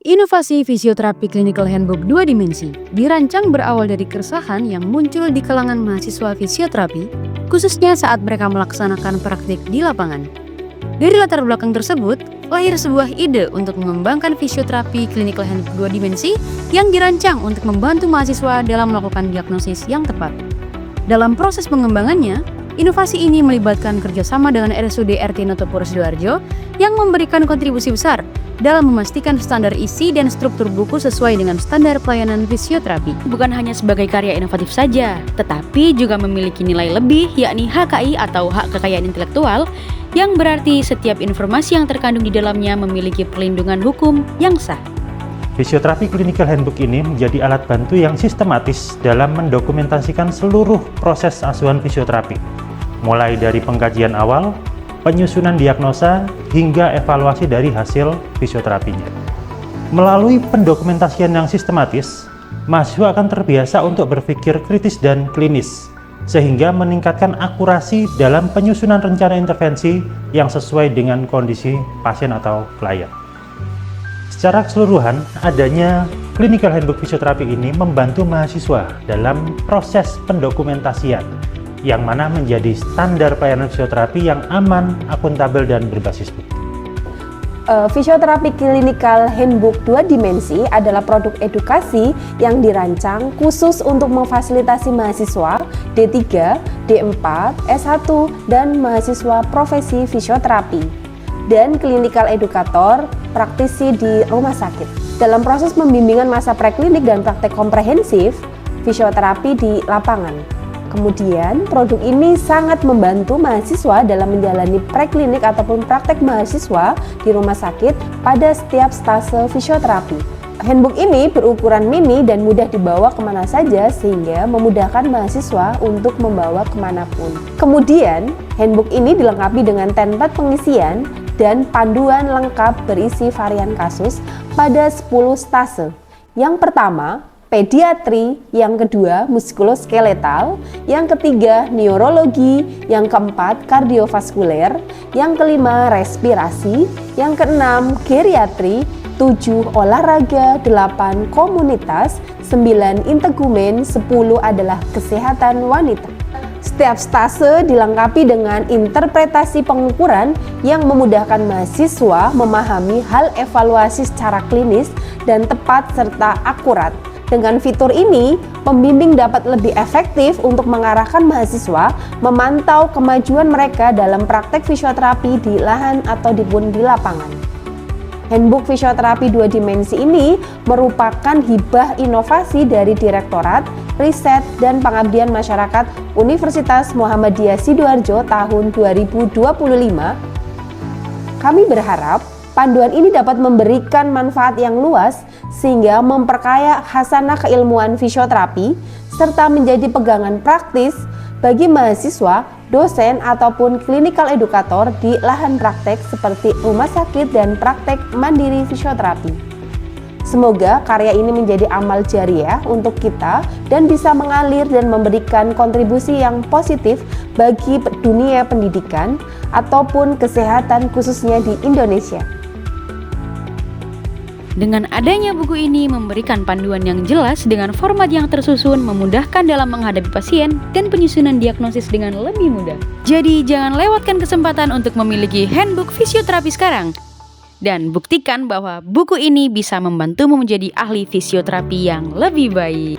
Inovasi Fisioterapi Clinical Handbook 2 Dimensi dirancang berawal dari keresahan yang muncul di kalangan mahasiswa fisioterapi, khususnya saat mereka melaksanakan praktik di lapangan. Dari latar belakang tersebut, lahir sebuah ide untuk mengembangkan fisioterapi Clinical Handbook 2 Dimensi yang dirancang untuk membantu mahasiswa dalam melakukan diagnosis yang tepat. Dalam proses pengembangannya, inovasi ini melibatkan kerjasama dengan RSUD RT Notopuro Sidoarjo yang memberikan kontribusi besar dalam memastikan standar isi dan struktur buku sesuai dengan standar pelayanan fisioterapi. Bukan hanya sebagai karya inovatif saja, tetapi juga memiliki nilai lebih, yakni HKI atau hak kekayaan intelektual, yang berarti setiap informasi yang terkandung di dalamnya memiliki perlindungan hukum yang sah. Fisioterapi Clinical Handbook ini menjadi alat bantu yang sistematis dalam mendokumentasikan seluruh proses asuhan fisioterapi, mulai dari pengkajian awal, penyusunan diagnosa, hingga evaluasi dari hasil fisioterapinya. Melalui pendokumentasian yang sistematis, mahasiswa akan terbiasa untuk berpikir kritis dan klinis, sehingga meningkatkan akurasi dalam penyusunan rencana intervensi yang sesuai dengan kondisi pasien atau klien. Secara keseluruhan, adanya Clinical Handbook Fisioterapi ini membantu mahasiswa dalam proses pendokumentasian, yang mana menjadi standar pelayanan fisioterapi yang aman, akuntabel, dan berbasis bukti. Fisioterapi Clinical Handbook 2 Dimensi adalah produk edukasi yang dirancang khusus untuk memfasilitasi mahasiswa D3, D4, S1, dan mahasiswa profesi fisioterapi, dan klinikal edukator praktisi di rumah sakit. Dalam proses pembimbingan masa preklinik dan praktek komprehensif fisioterapi di lapangan. Kemudian, produk ini sangat membantu mahasiswa dalam menjalani preklinik ataupun praktek mahasiswa di rumah sakit pada setiap stase fisioterapi. Handbook ini berukuran mini dan mudah dibawa kemana saja sehingga memudahkan mahasiswa untuk membawa kemanapun. Kemudian, handbook ini dilengkapi dengan template pengisian dan panduan lengkap berisi varian kasus pada 10 stase. Yang pertama, pediatri, yang kedua muskuloskeletal, yang ketiga neurologi, yang keempat kardiovaskuler, yang kelima respirasi, yang keenam geriatri, 7 olahraga, 8 komunitas, 9 integumen, 10 adalah kesehatan wanita. Setiap stase dilengkapi dengan interpretasi pengukuran yang memudahkan mahasiswa memahami hal evaluasi secara klinis dan tepat serta akurat. Dengan fitur ini, pembimbing dapat lebih efektif untuk mengarahkan mahasiswa memantau kemajuan mereka dalam praktek fisioterapi di lahan atau di lapangan. Handbook Fisioterapi 2 Dimensi ini merupakan hibah inovasi dari Direktorat Riset dan Pengabdian Masyarakat Universitas Muhammadiyah Sidoarjo tahun 2025. Kami berharap panduan ini dapat memberikan manfaat yang luas sehingga memperkaya khasanah keilmuan fisioterapi serta menjadi pegangan praktis bagi mahasiswa, dosen, ataupun klinikal edukator di lahan praktek seperti rumah sakit dan praktek mandiri fisioterapi. Semoga karya ini menjadi amal jariah untuk kita dan bisa mengalir dan memberikan kontribusi yang positif bagi dunia pendidikan ataupun kesehatan khususnya di Indonesia. Dengan adanya buku ini memberikan panduan yang jelas dengan format yang tersusun, memudahkan dalam menghadapi pasien dan penyusunan diagnosis dengan lebih mudah. Jadi jangan lewatkan kesempatan untuk memiliki handbook fisioterapi sekarang. Dan buktikan bahwa buku ini bisa membantumu menjadi ahli fisioterapi yang lebih baik.